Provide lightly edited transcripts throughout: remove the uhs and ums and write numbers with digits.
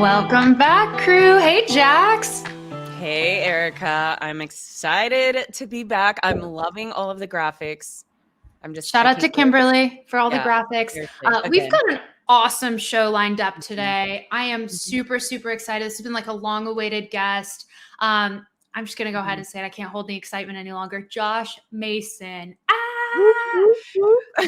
Welcome back, crew. Hey, Jax. Hey, Erika. I'm excited to be back. I'm loving all of the graphics. I'm just Shout out to Kimberly for all the graphics. We've got an awesome show lined up today. I am super, super excited. This has been like a long-awaited guest. I'm just going to go ahead and say it. I can't hold the excitement any longer. Josh Mason.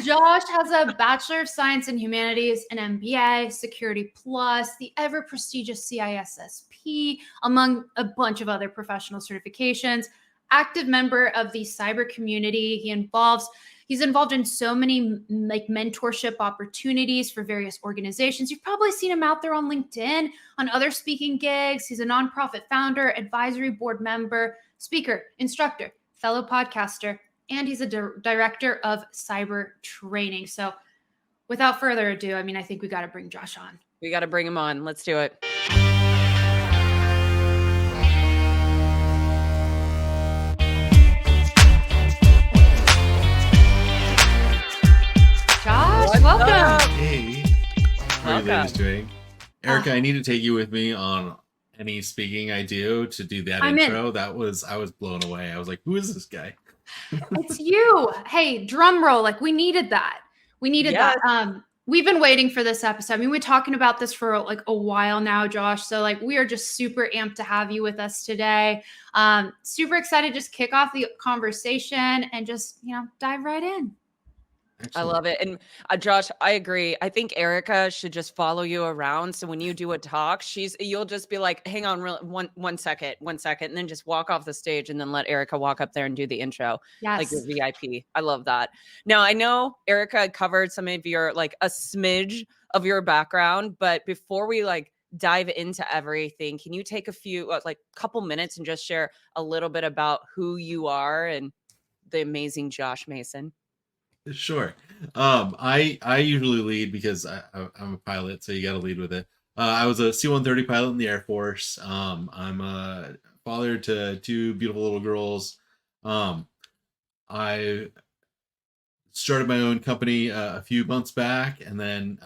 Josh has a Bachelor of Science in Humanities, an MBA, Security Plus, the ever prestigious CISSP, among a bunch of other professional certifications. Active member of the cyber community. He's involved in so many like mentorship opportunities for various organizations. You've probably seen him out there on LinkedIn, on other speaking gigs. He's a nonprofit founder, advisory board member, speaker, instructor, fellow podcaster, and he's a director of cyber training. So without further ado, I think we got to bring Josh on. We got to bring him on. Let's do it. Josh, welcome. Hey, how are you ladies doing? Erika, I need to take you with me on any speaking I do to do that intro. I was blown away. I was like, who is this guy? It's you. Hey, drum roll. Like we needed that. That. We've been waiting for this episode. We're talking about this for like a while now, Josh. So like we are just super amped to have you with us today. Super excited to just kick off the conversation and just, dive right in. Excellent. I love it. And Josh, I agree. I think Erika should just follow you around. So when you do a talk, you'll just be like, hang on one second, and then just walk off the stage and then let Erika walk up there and do the intro. Yes. Like your VIP. I love that. Now I know Erika covered some of your, like a smidge of your background, but before we like dive into everything, can you take a few, couple minutes and just share a little bit about who you are and the amazing Josh Mason? Sure. I usually lead because I'm a pilot, so you got to lead with it. I was a C-130 pilot in the Air Force. I'm a father to two beautiful little girls. I started my own company a few months back, and then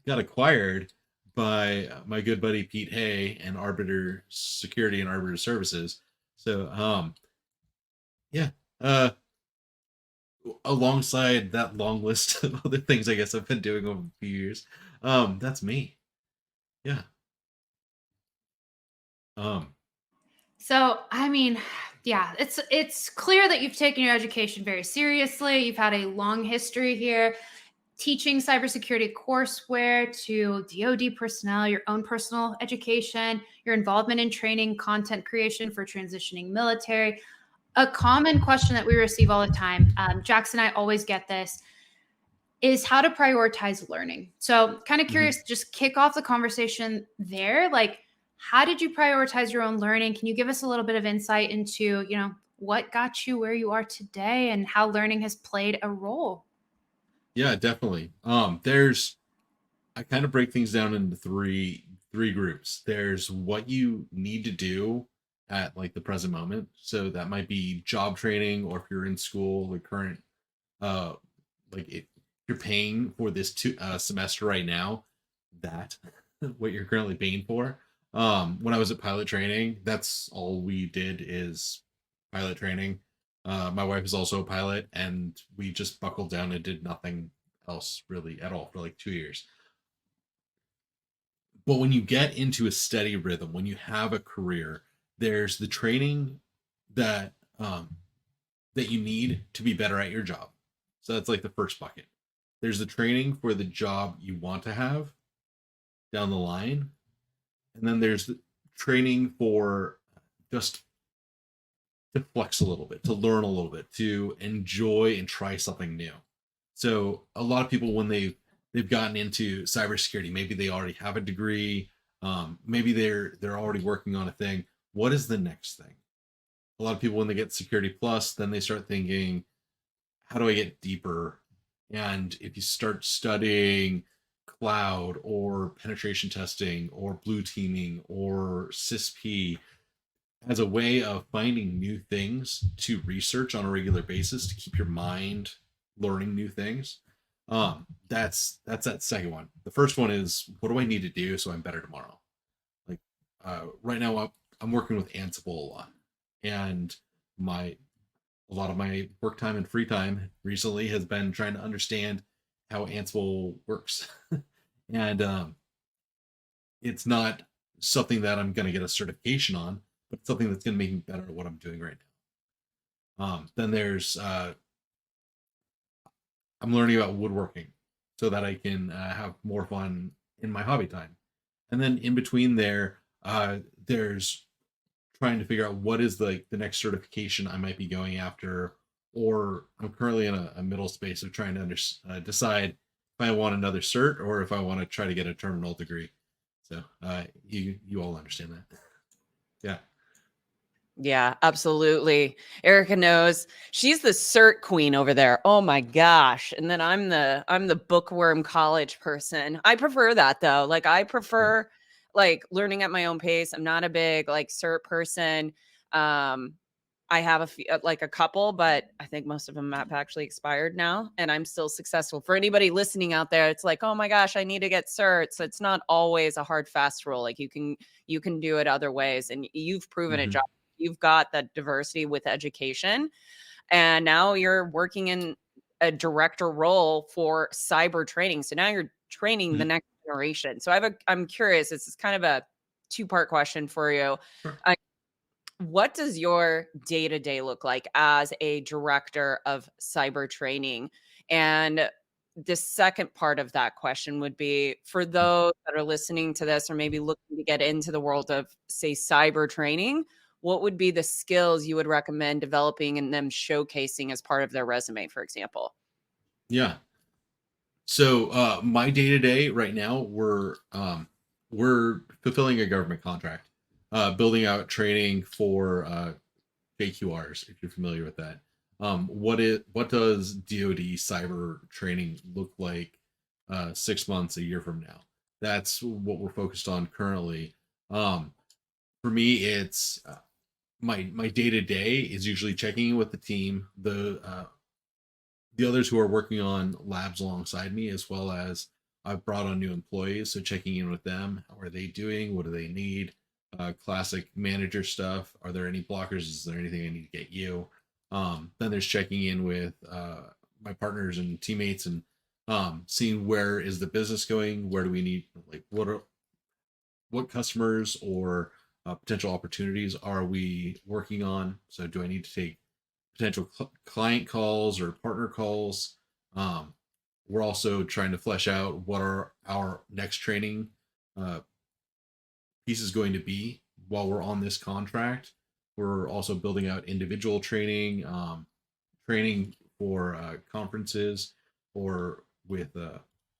got acquired by my good buddy Pete Hay and Arbitr Security and Arbitr Services. So, yeah. Alongside that long list of other things I guess I've been doing over a few years, that's me. Yeah. So yeah, it's clear that you've taken your education very seriously. You've had a long history here, teaching cybersecurity courseware to DoD personnel, your own personal education, your involvement in training, content creation for transitioning military. A common question that we receive all the time, Jax and I always get this, is how to prioritize learning. So kind of curious, just kick off the conversation there. Like, how did you prioritize your own learning? Can you give us a little bit of insight into, what got you where you are today and how learning has played a role? Yeah, definitely. I kind of break things down into three groups. There's what you need to do at like the present moment. So that might be job training, or if you're in school, the current, if you're paying for this semester right now, that what you're currently paying for. When I was at pilot training, that's all we did is pilot training. My wife is also a pilot, and we just buckled down and did nothing else really at all for like 2 years. But when you get into a steady rhythm, when you have a career, there's the training that you need to be better at your job. So that's like the first bucket. There's the training for the job you want to have down the line. And then there's the training for just to flex a little bit, to learn a little bit, to enjoy and try something new. So a lot of people, when they've gotten into cybersecurity, maybe they already have a degree, maybe they're already working on a thing. What is the next thing? A lot of people, when they get Security Plus, then they start thinking, how do I get deeper? And if you start studying cloud or penetration testing or blue teaming or CISP as a way of finding new things to research on a regular basis to keep your mind learning new things, That's that second one. The first one is, what do I need to do so I'm better tomorrow? Like right now I'm working with Ansible a lot, and my a lot of my work time and free time recently has been trying to understand how Ansible works. And it's not something that I'm going to get a certification on, but something that's going to make me better at what I'm doing right now. Then there's I'm learning about woodworking so that I can have more fun in my hobby time. And then in between there, there's trying to figure out what is the next certification I might be going after, or I'm currently in a middle space of trying to decide if I want another cert or if I want to try to get a terminal degree. So you all understand that. Yeah. Yeah, absolutely. Erika knows she's the cert queen over there. Oh my gosh. And then I'm the bookworm college person. I prefer that though. Like I prefer like learning at my own pace. I'm not a big like cert person. Um I have a few, like a couple, but I think most of them have actually expired now, and I'm still successful. For anybody listening out there, it's like, oh my gosh, I need to get certs. It's not always a hard fast rule. Like you can do it other ways, and you've proven it, Mm-hmm. Josh. You've got that diversity with education, and now you're working in a director role for cyber training. So now you're training the Mm-hmm. next generation. So I'm curious. This is kind of a two-part question for you. Sure. What does your day-to-day look like as a director of cyber training? And the second part of that question would be for those that are listening to this or maybe looking to get into the world of, say, cyber training, what would be the skills you would recommend developing and them showcasing as part of their resume, for example? Yeah. So my day to day right now, we're fulfilling a government contract, building out training for JQRs, if you're familiar with that. What does DoD cyber training look like 6 months, a year from now? That's what we're focused on currently. For me, it's my day to day is usually checking in with the team, the others who are working on labs alongside me, as well as I've brought on new employees, so checking in with them. How are they doing? What do they need? Classic manager stuff. Are there any blockers? Is there anything I need to get you? Then there's checking in with my partners and teammates and seeing where is the business going? Where do we need, like, what customers or potential opportunities are we working on? So do I need to take potential client calls or partner calls? Um, we're also trying to flesh out what are our next training uh, piece is going to be while we're on this contract. We're also building out individual training, training for conferences or with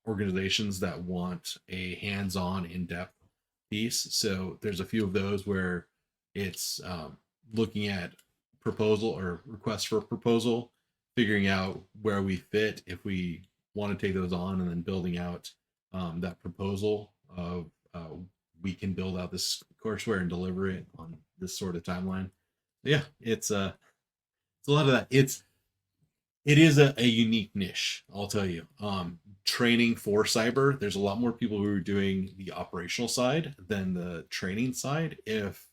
organizations that want a hands-on, in-depth piece. So there's a few of those where it's looking at proposal or request for proposal, figuring out where we fit if we want to take those on, and then building out that proposal of we can build out this courseware and deliver it on this sort of timeline. Yeah, it's a lot of that. It is a unique niche, I'll tell you. Training for cyber, there's a lot more people who are doing the operational side than the training side. If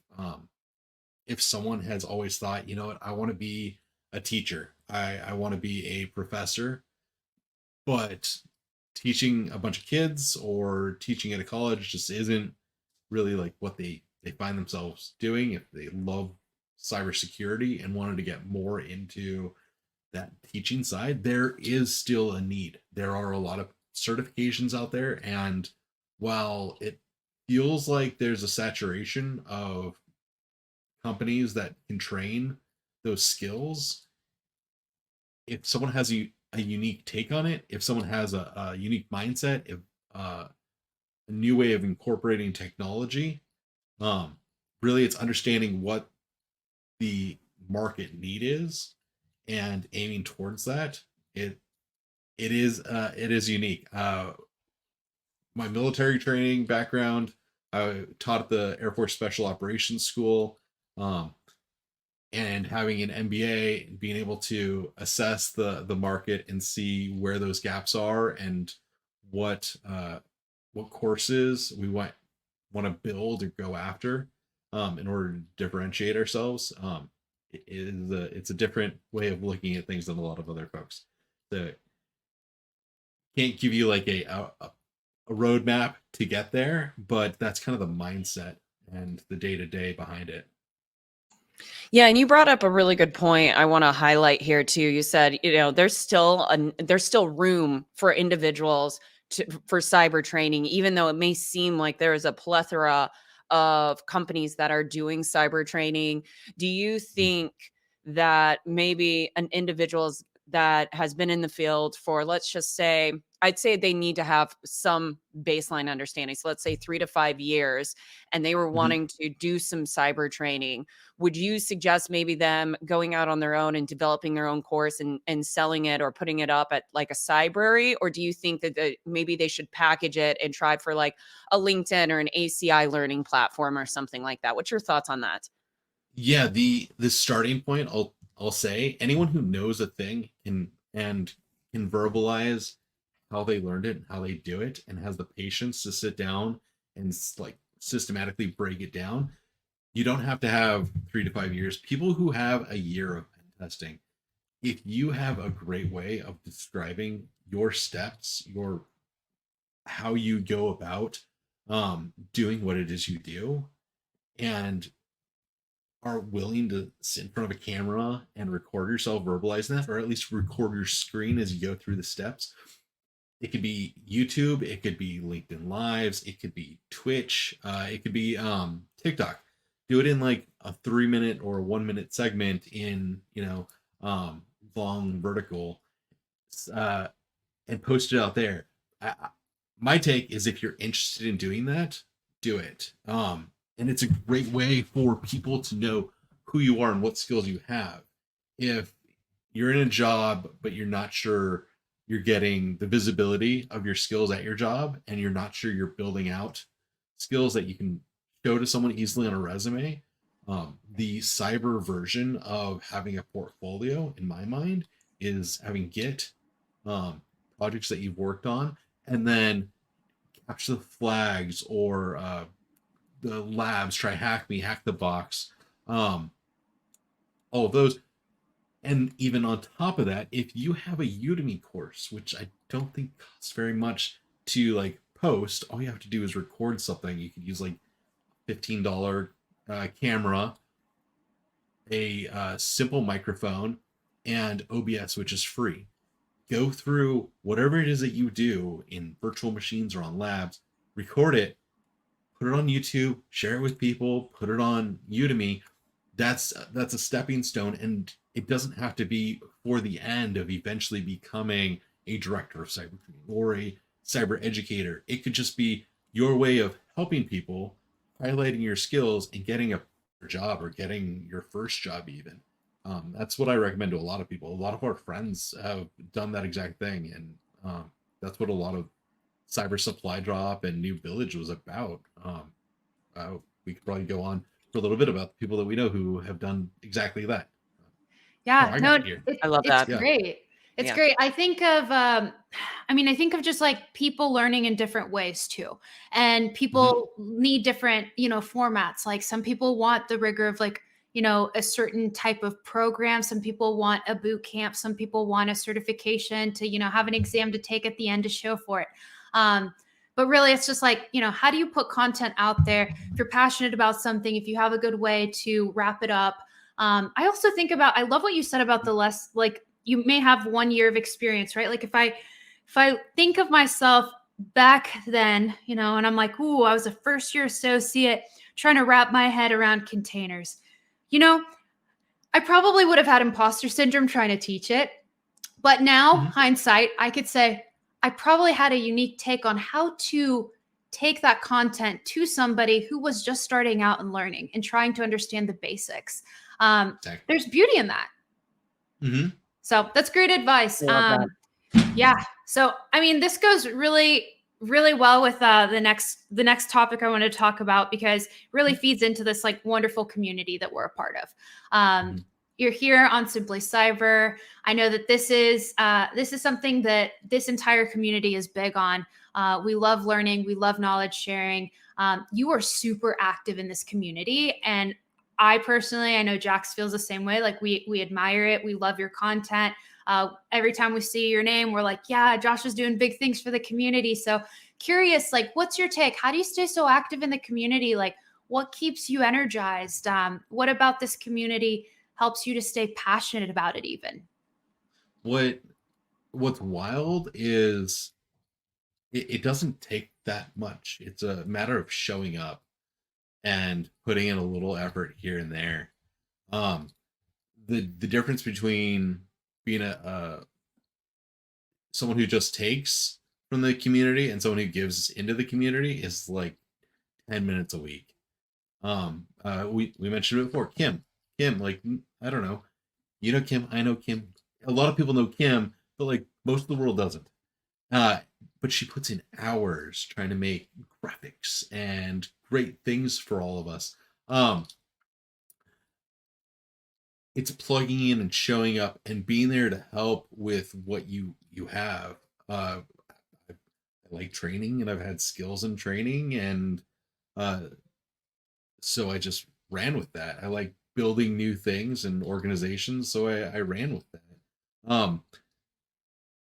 someone has always thought, you know what, I want to be a teacher, I want to be a professor, but teaching a bunch of kids or teaching at a college just isn't really like what they find themselves doing. If they love cybersecurity and wanted to get more into that teaching side, there is still a need. There are a lot of certifications out there, and while it feels like there's a saturation of companies that can train those skills, if someone has a unique take on it, if someone has a unique mindset, if a new way of incorporating technology, um, really it's understanding what the market need is and aiming towards that. It is unique. My military training background, I taught at the Air Force Special Operations School. Um, and having an MBA and being able to assess the market and see where those gaps are and what courses we want to build or go after in order to differentiate ourselves. It's a different way of looking at things than a lot of other folks. So can't give you like a roadmap to get there, but that's kind of the mindset and the day to day behind it. Yeah, and you brought up a really good point I want to highlight here too. You said, there's still room for individuals for cyber training, even though it may seem like there is a plethora of companies that are doing cyber training. Do you think that maybe an individual's that has been in the field for, let's just say, I'd say they need to have some baseline understanding. So let's say 3 to 5 years, and they were wanting to do some cyber training. Would you suggest maybe them going out on their own and developing their own course and selling it or putting it up at like a cybrary? Or do you think that maybe they should package it and try for like a LinkedIn or an ACI learning platform or something like that? What's your thoughts on that? Yeah, the starting point, I'll say, anyone who knows a thing and can verbalize how they learned it and how they do it and has the patience to sit down and like systematically break it down. You don't have to have 3 to 5 years. People who have a year of pen testing, if you have a great way of describing your steps, your how you go about doing what it is you do, and are willing to sit in front of a camera and record yourself verbalizing that, or at least record your screen as you go through the steps. It could be YouTube, it could be LinkedIn Lives, it could be Twitch, it could be TikTok. Do it in like a 3-minute or a 1-minute segment in, long vertical, and post it out there. My take is if you're interested in doing that, do it. And it's a great way for people to know who you are and what skills you have. If you're in a job, but you're not sure you're getting the visibility of your skills at your job, and you're not sure you're building out skills that you can show to someone easily on a resume, the cyber version of having a portfolio, in my mind, is having Git, projects that you've worked on, and then capture the flags or the labs, try hack me, hack the box, all of those. And even on top of that, if you have a Udemy course, which I don't think costs very much to like post, all you have to do is record something. You could use like $15 camera, a simple microphone, and OBS, which is free. Go through whatever it is that you do in virtual machines or on labs, record it, put it on YouTube, share it with people, put it on Udemy. That's a stepping stone, and it doesn't have to be for the end of eventually becoming a director of cyber training or a cyber educator. It could just be your way of helping people, highlighting your skills, and getting a job or getting your first job even. That's what I recommend to a lot of people. A lot of our friends have done that exact thing, and that's what a lot of Cyber Supply Drop and New Village was about. We could probably go on for a little bit about the people that we know who have done exactly that. Yeah, no, I love it's that. great. It's Yeah. great. I think of just like people learning in different ways too. And people need different, formats. Like some people want the rigor of like, a certain type of program. Some people want a boot camp. Some people want a certification to, have an exam to take at the end to show for it. But really, it's just like, how do you put content out there? If you're passionate about something, if you have a good way to wrap it up. I also think I love what you said about the less, like you may have 1 year of experience, right? Like if I think of myself back then, and I'm like, ooh, I was a first year associate trying to wrap my head around containers. I probably would have had imposter syndrome trying to teach it. But now, hindsight, I could say I probably had a unique take on how to take that content to somebody who was just starting out and learning and trying to understand the basics. There's beauty in that. So that's great advice. Yeah. So, this goes really really well with the next topic I want to talk about, because it really feeds into this like wonderful community that we're a part of. Mhm. You're here on Simply Cyber. I know that this is something that this entire community is big on. We love learning. We love knowledge sharing. You are super active in this community, and I personally, I know Jax feels the same way. Like we admire it. We love your content. Every time we see your name, we're like, yeah, Josh is doing big things for the community. So curious, like, what's your take? How do you stay so active in the community? Like, what keeps you energized? What about this community helps you to stay passionate about it even? What's wild is it doesn't take that much. It's a matter of showing up and putting in a little effort here and there. Um, the difference between being a someone who just takes from the community and someone who gives into the community is like 10 minutes a week. We mentioned it before. Kim, like, I don't know, you know Kim, I know Kim. A lot of people know Kim, but like most of the world doesn't. Uh, but she puts in hours trying to make graphics and great things for all of us. Um, it's plugging in and showing up and being there to help with what you have. I like training, and I've had skills in training, and uh, so I just ran with that. I like building new things and organizations, so I ran with that. Um,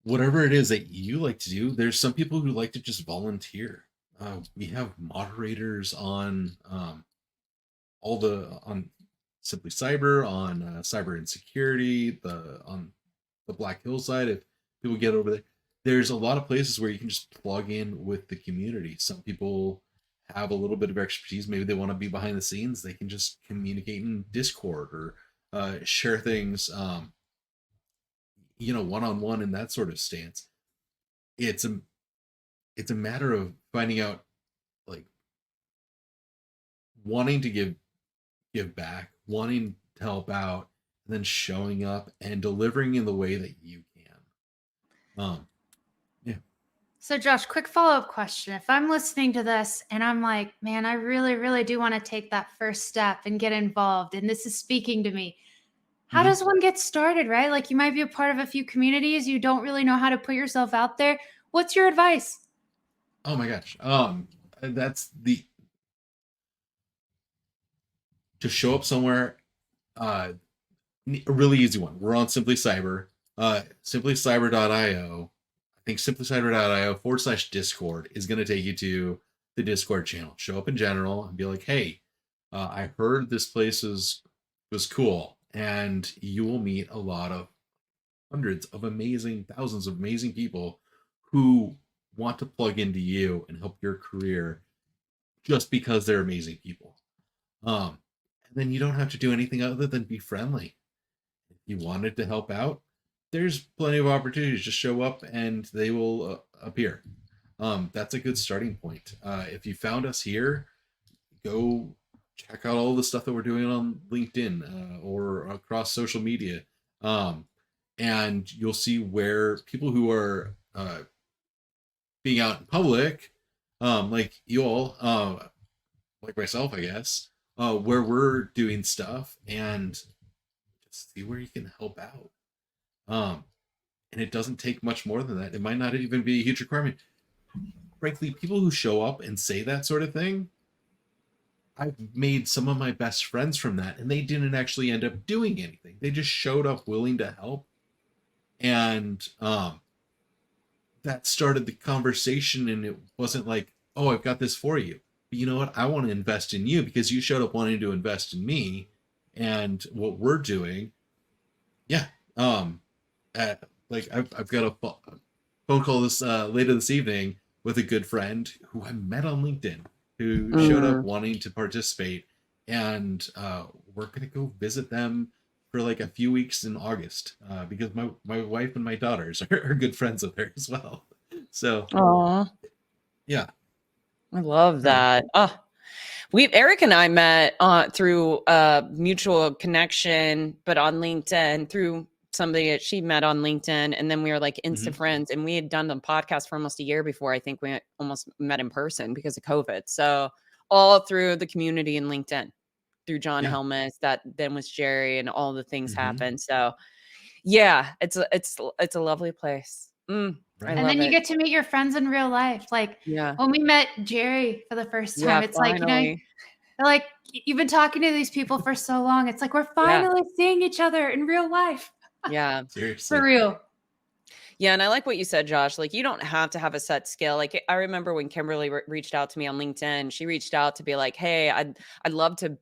whatever it is that you like to do, there's some people who like to just volunteer. We have moderators on all the on Simply Cyber, on cyber insecurity, the on the Black Hill side. If people get over there, there's a lot of places where you can just plug in with the community. Some people have a little bit of expertise. Maybe they want to be behind the scenes. They can just communicate in Discord or share things, one on one in that sort of stance. It's a it's a matter of finding out, like, wanting to give back, wanting to help out, and then showing up and delivering in the way that you can. Yeah. So, Josh, quick follow-up question. If I'm listening to this and I'm like, man, I really, really do want to take that first step and get involved, and this is speaking to me, how Mhm. does one get started, right? Like, you might be a part of a few communities, you don't really know how to put yourself out there. What's your advice? Oh my gosh. That's the to show up somewhere. Uh, a really easy one. We're on Simply Cyber. Simplycyber.io. I think simplycyber.io/Discord is going to take you to the Discord channel. Show up in general and be like, hey, I heard this place was cool, and you will meet a lot of hundreds of amazing, thousands of amazing people who want to plug into you and help your career just because they're amazing people. And then you don't have to do anything other than be friendly. If you wanted to help out, there's plenty of opportunities. Just show up and they will appear. That's a good starting point. If you found us here, go check out all the stuff that we're doing on LinkedIn or across social media. And you'll see where people who are being out in public, like you all, like myself, I guess, where we're doing stuff, and just see where you can help out. And it doesn't take much more than that. It might not even be a huge requirement. Frankly, people who show up and say that sort of thing, I've made some of my best friends from that, and they didn't actually end up doing anything. They just showed up willing to help, and that started the conversation. And it wasn't like, oh, I've got this for you, but you know what, I want to invest in you because you showed up wanting to invest in me and what we're doing. Yeah. Like I've got a phone call this later this evening with a good friend who I met on LinkedIn, who showed up wanting to participate, and we're gonna go visit them for like a few weeks in August because my wife and my daughters are good friends with her as well. So Aw, yeah. I love that. Oh, Eric and I met through a mutual connection, but on LinkedIn through somebody that she met on LinkedIn, and then we were like instant Mhm. friends, and we had done the podcast for almost a year before I think we almost met in person because of COVID. So all through the community in LinkedIn, through John Yeah. Helmus, that then was Jerry, and all the things Mhm. happened. So yeah, it's a lovely place. I Right. And love then you it. get to meet your friends in real life. Like Yeah. when we met Jerry for the first Yeah, time, it's like, finally. like you've been talking to these people for so long. It's like we're Yeah. finally seeing each other in real life. Yeah. For Seriously. real. Yeah, and I like what you said, Josh. Like, you don't have to have a set skill. Like, I remember when Kimberly reached out to me on LinkedIn. She reached out to be like, "Hey, I'd love to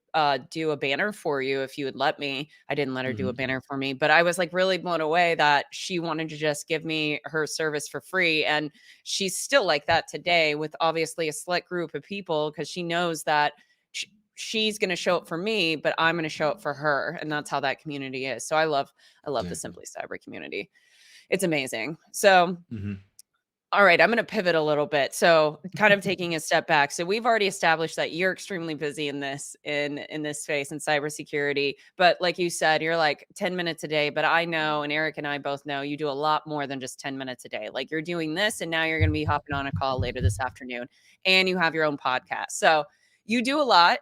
do a banner for you if you would let me." I didn't let her do a Mhm. banner for me, but I was like really blown away that she wanted to just give me her service for free, and she's still like that today with obviously a select group of people because she knows that. She's going to show up for me, but I'm going to show up for her, and that's how that community is. So I love the Exactly. Simply Cyber community. It's amazing. So, Mhm. all right, I'm going to pivot a little bit. So, kind of taking a step back. So, we've already established that you're extremely busy in this space in cybersecurity. But like you said, you're like 10 minutes a day. But I know, and Eric and I both know, you do a lot more than just 10 minutes a day. Like you're doing this, and now you're going to be hopping on a call later this afternoon, and you have your own podcast. So, you do a lot.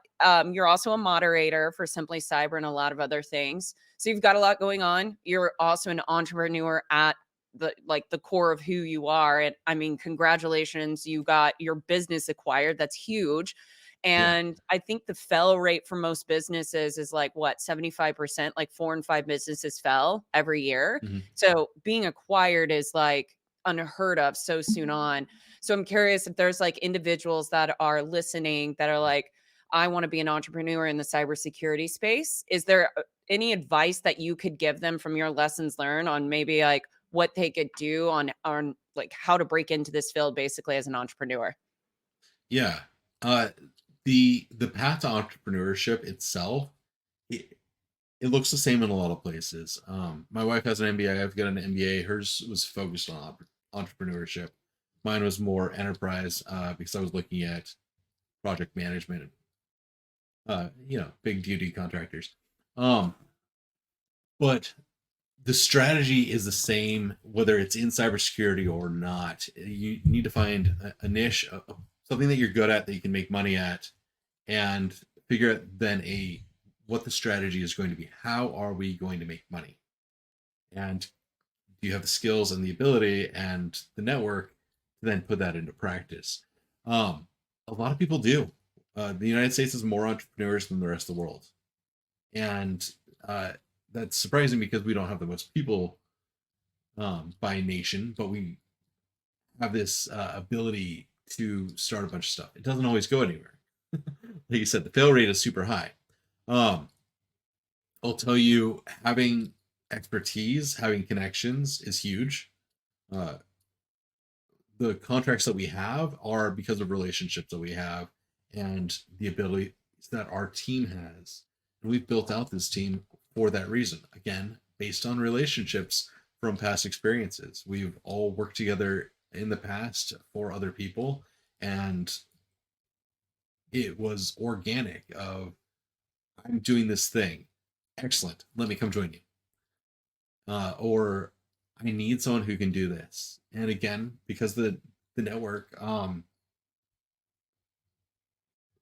You're also a moderator for Simply Cyber and a lot of other things. So you've got a lot going on. You're also an entrepreneur at the core of who you are. And I mean, congratulations, you got your business acquired. That's huge. Yeah. And I think the fail rate for most businesses is like what, 75%, like 4 and 5 businesses fell every year. Mhm. So being acquired is like unheard of so soon on. So I'm curious if there's like individuals that are listening that are like, I want to be an entrepreneur in the cybersecurity space. Is there any advice that you could give them from your lessons learned on maybe like what they could do on like how to break into this field basically as an entrepreneur? Yeah. Uh, the path to entrepreneurship itself, it, it looks the same in a lot of places. My wife has an MBA. I've got an MBA. Hers was focused on entrepreneurship. Mine was more enterprise because I was looking at project management. Big duty contractors. Um, but the strategy is the same whether it's in cybersecurity or not. You need to find a niche, something that you're good at that you can make money at, and figure out then a what the strategy is going to be. How are we going to make money? And do you have the skills and the ability and the network to then put that into practice? A lot of people do. The United States has more entrepreneurs than the rest of the world, and uh, that's surprising because we don't have the most people by nation, but we have this ability to start a bunch of stuff. It doesn't always go anywhere. Like you said, the fail rate is super high. Um, I'll tell you, having expertise, having connections is huge. Uh, the contracts that we have are because of relationships that we have and the ability that our team has. And we've built out this team for that reason. Again, based on relationships from past experiences. We've all worked together in the past for other people, and it was organic of I'm doing this thing. Excellent. Let me come join you. Or I need someone who can do this. And again, because the network,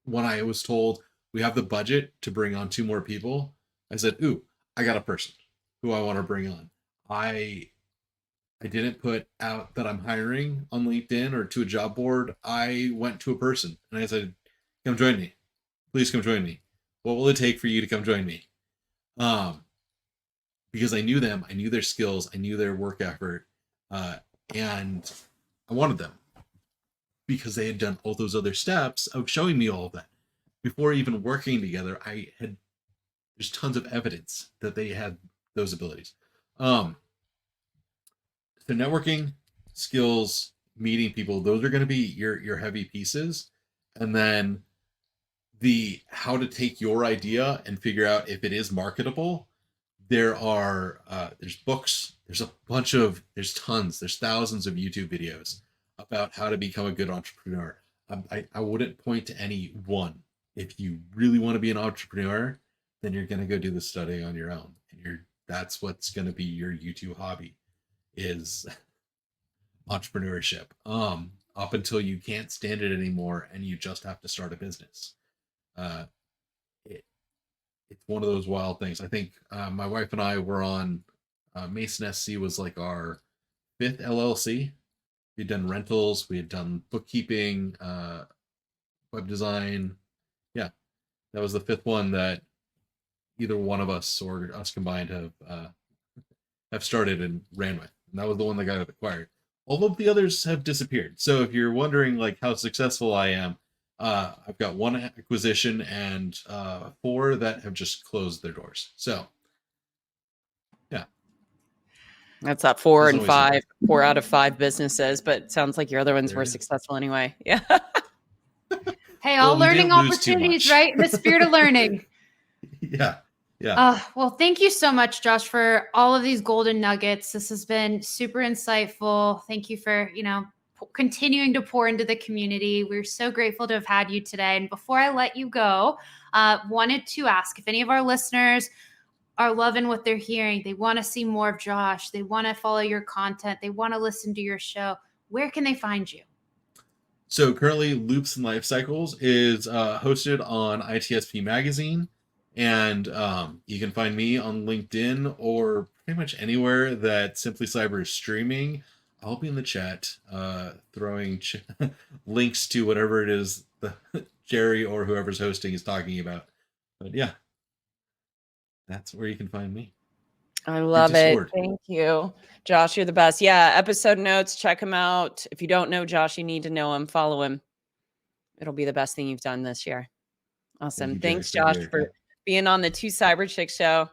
when I was told we have the budget to bring on 2 more people, I said, "Ooh, I got a person who I want to bring on." I I didn't put out that I'm hiring on LinkedIn or to a job board. I went to a person and I said, "Come join me. Please come join me. What will it take for you to come join me?" Um, because I knew them, I knew their skills, I knew their work effort, uh, and I wanted them because they had done all those other steps of showing me all of that before even working together. There's tons of evidence that they had those abilities. Um, so networking, skills, meeting people, those are going to be your heavy pieces, and then the how to take your idea and figure out if it is marketable. There's books, there's tons, there's thousands of YouTube videos about how to become a good entrepreneur. I wouldn't point to any one. If you really want to be an entrepreneur, then you're going to go do the study on your own, and that's what's going to be your YouTube hobby, is entrepreneurship. Up until you can't stand it anymore and you just have to start a business. It's one of those wild things. I think my wife and I were on Mason SC was like our 5th LLC. We'd done rentals, we had done bookkeeping, web design. Yeah, that was the 5th one that either one of us or us combined have started and ran with. And that was the one that got acquired. All of the others have disappeared. So if you're wondering like how successful I am, I've got 1 acquisition and 4 that have just closed their doors. So yeah, That's at 4 There's and always 5, 4 out of 5 businesses, but it sounds like your other ones There were it is. successful anyway. Yeah. Hey, all Well, we learning didn't lose too opportunities, much. right? In the spirit of learning. Yeah. Yeah. Well, thank you so much, Josh, for all of these golden nuggets. This has been super insightful. Thank you for, continuing to pour into the community. We're so grateful to have had you today. And before I let you go, wanted to ask if any of our listeners are loving what they're hearing, they want to see more of Josh, they want to follow your content, they want to listen to your show, where can they find you? So currently Loops and Life Cycles is hosted on ITSP Magazine. And you can find me on LinkedIn or pretty much anywhere that Simply Cyber is streaming. I'll be in the chat throwing links to whatever it is the Jerry or whoever's hosting is talking about. But yeah, that's where you can find me. I love it. Thank you, Josh. You're the best. Yeah. Episode notes. Check him out. If you don't know Josh, you need to know him. Follow him. It'll be the best thing you've done this year. Awesome. Thanks, Josh, for being on the 2 Cyber Chick show.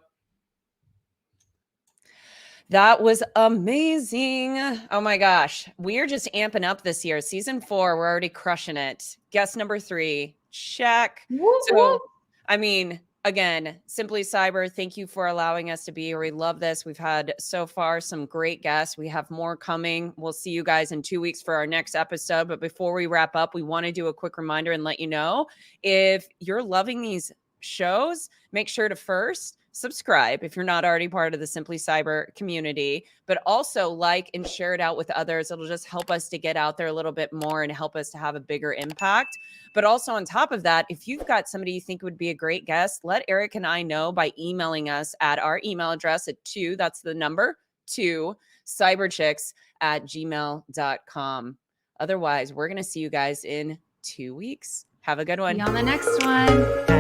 That was amazing. Oh my gosh. We are just amping up this year. Season 4, we're already crushing it. Guest number 3, check. So, I mean, again, Simply Cyber, thank you for allowing us to be here. We love this. We've had so far some great guests. We have more coming. We'll see you guys in 2 weeks for our next episode. But before we wrap up, we want to do a quick reminder and let you know, if you're loving these shows, make sure to first subscribe if you're not already part of the Simply Cyber community, but also like and share it out with others. It'll just help us to get out there a little bit more and help us to have a bigger impact. But also on top of that, if you've got somebody you think would be a great guest, let Eric and I know by emailing us at our email address at 2, that's the number 2, cyberchicks@gmail.com. Otherwise, we're going to see you guys in 2 weeks. Have a good one. See you on the next one.